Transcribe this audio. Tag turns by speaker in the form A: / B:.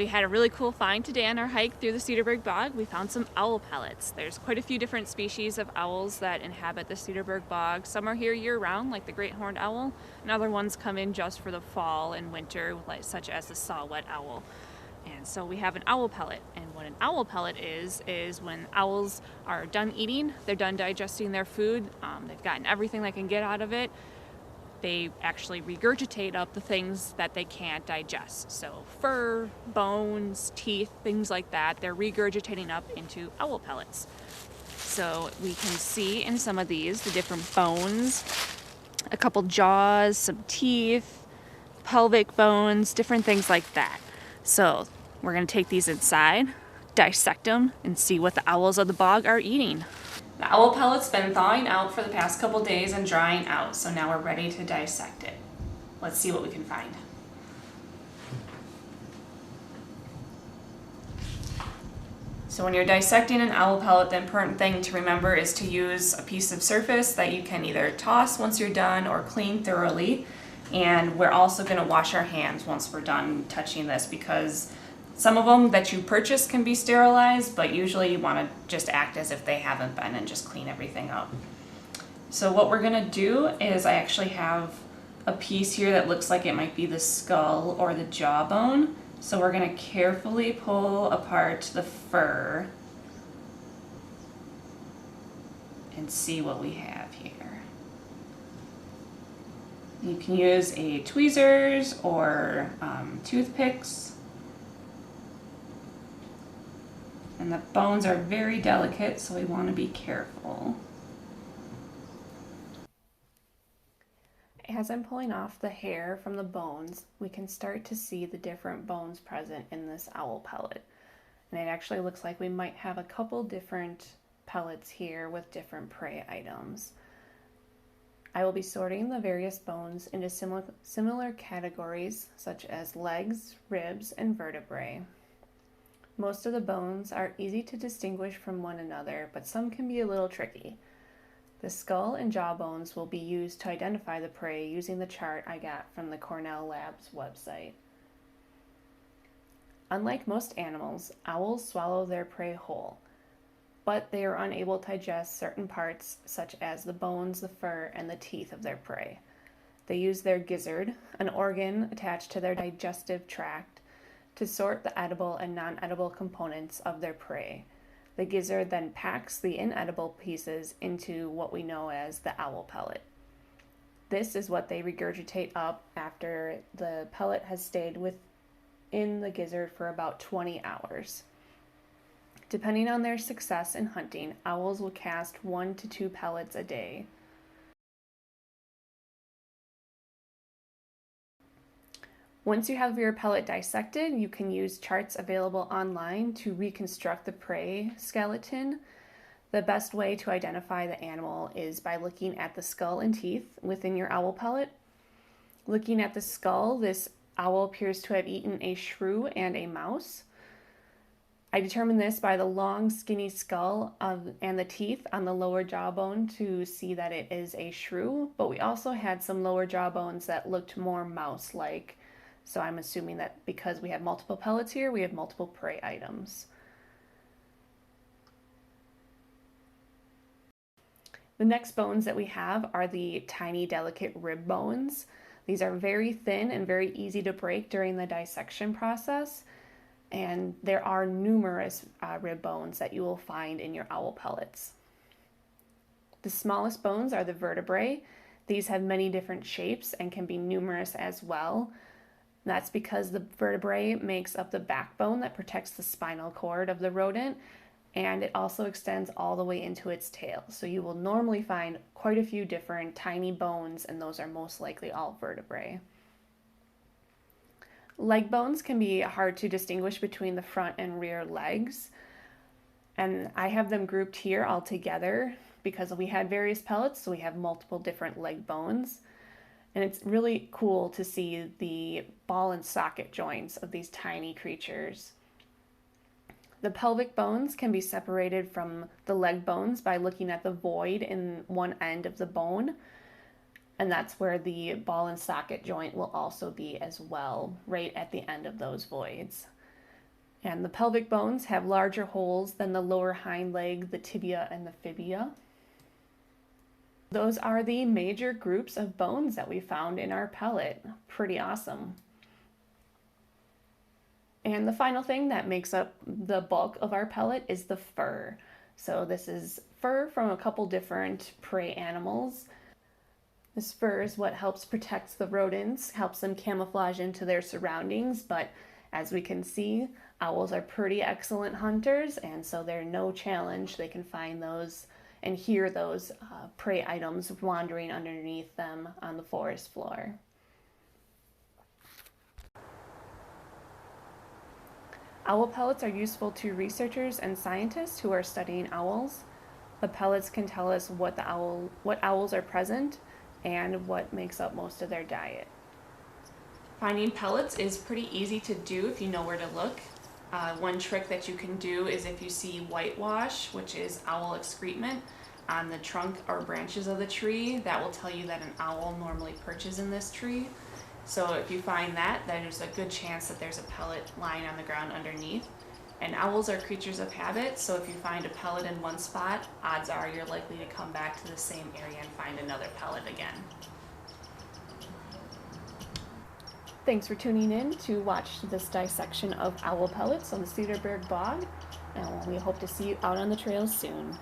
A: We had a really cool find today on our hike through the Cedarburg Bog. We found some owl pellets. There's quite a few different species of owls that inhabit the Cedarburg Bog. Some are here year-round, like the great horned owl, and other ones come in just for the fall and winter, like such as the saw-whet owl. And so we have an owl pellet, and what an owl pellet is when owls are done eating, they're done digesting their food, they've gotten everything they can get out of it, they actually regurgitate up the things that they can't digest. So fur, bones, teeth, things like that, they're regurgitating up into owl pellets. So we can see in some of these the different bones, a couple jaws, some teeth, pelvic bones, different things like that. So we're going to take these inside, dissect them, and see what the owls of the bog are eating. The owl pellet's been thawing out for the past couple days and drying out, so now we're ready to dissect it. Let's see what we can find. So when you're dissecting an owl pellet, the important thing to remember is to use a piece of surface that you can either toss once you're done or clean thoroughly. And we're also going to wash our hands once we're done touching this, because some of them that you purchase can be sterilized, but usually you want to just act as if they haven't been and just clean everything up. So what we're going to do is I actually have a piece here that looks like it might be the skull or the jawbone. So we're going to carefully pull apart the fur and see what we have here. You can use a tweezers or toothpicks. And the bones are very delicate, so we want to be careful. As I'm pulling off the hair from the bones, we can start to see the different bones present in this owl pellet. And it actually looks like we might have a couple different pellets here with different prey items. I will be sorting the various bones into similar categories, such as legs, ribs, and vertebrae. Most of the bones are easy to distinguish from one another, but some can be a little tricky. The skull and jaw bones will be used to identify the prey using the chart I got from the Cornell Labs website. Unlike most animals, owls swallow their prey whole, but they are unable to digest certain parts such as the bones, the fur, and the teeth of their prey. They use their gizzard, an organ attached to their digestive tract, to sort the edible and non-edible components of their prey. The gizzard then packs the inedible pieces into what we know as the owl pellet. This is what they regurgitate up after the pellet has stayed within the gizzard for about 20 hours. Depending on their success in hunting, owls will cast 1 to 2 pellets a day. Once you have your pellet dissected, you can use charts available online to reconstruct the prey skeleton. The best way to identify the animal is by looking at the skull and teeth within your owl pellet. Looking at the skull, this owl appears to have eaten a shrew and a mouse. I determined this by the long, skinny skull and the teeth on the lower jawbone to see that it is a shrew, but we also had some lower jawbones that looked more mouse-like. So I'm assuming that because we have multiple pellets here, we have multiple prey items. The next bones that we have are the tiny, delicate rib bones. These are very thin and very easy to break during the dissection process. And there are numerous rib bones that you will find in your owl pellets. The smallest bones are the vertebrae. These have many different shapes and can be numerous as well. That's because the vertebrae makes up the backbone that protects the spinal cord of the rodent, and it also extends all the way into its tail. So you will normally find quite a few different tiny bones, and those are most likely all vertebrae. Leg bones can be hard to distinguish between the front and rear legs, and I have them grouped here all together because we had various pellets, so we have multiple different leg bones. And it's really cool to see the ball and socket joints of these tiny creatures. The pelvic bones can be separated from the leg bones by looking at the void in one end of the bone. And that's where the ball and socket joint will also be as well, right at the end of those voids. And the pelvic bones have larger holes than the lower hind leg, the tibia and the fibia. Those are the major groups of bones that we found in our pellet. Pretty awesome. And the final thing that makes up the bulk of our pellet is the fur. So this is fur from a couple different prey animals. This fur is what helps protect the rodents, helps them camouflage into their surroundings, but as we can see, owls are pretty excellent hunters, and so they're no challenge. They can find those and hear those prey items wandering underneath them on the forest floor. Owl pellets are useful to researchers and scientists who are studying owls. The pellets can tell us what owls are present and what makes up most of their diet. Finding pellets is pretty easy to do if you know where to look. One trick that you can do is if you see whitewash, which is owl excrement, on the trunk or branches of the tree, that will tell you that an owl normally perches in this tree. So if you find that, there's a good chance that there's a pellet lying on the ground underneath. And owls are creatures of habit, so if you find a pellet in one spot, odds are you're likely to come back to the same area and find another pellet again. Thanks for tuning in to watch this dissection of owl pellets on the Cedarburg Bog, and we hope to see you out on the trails soon.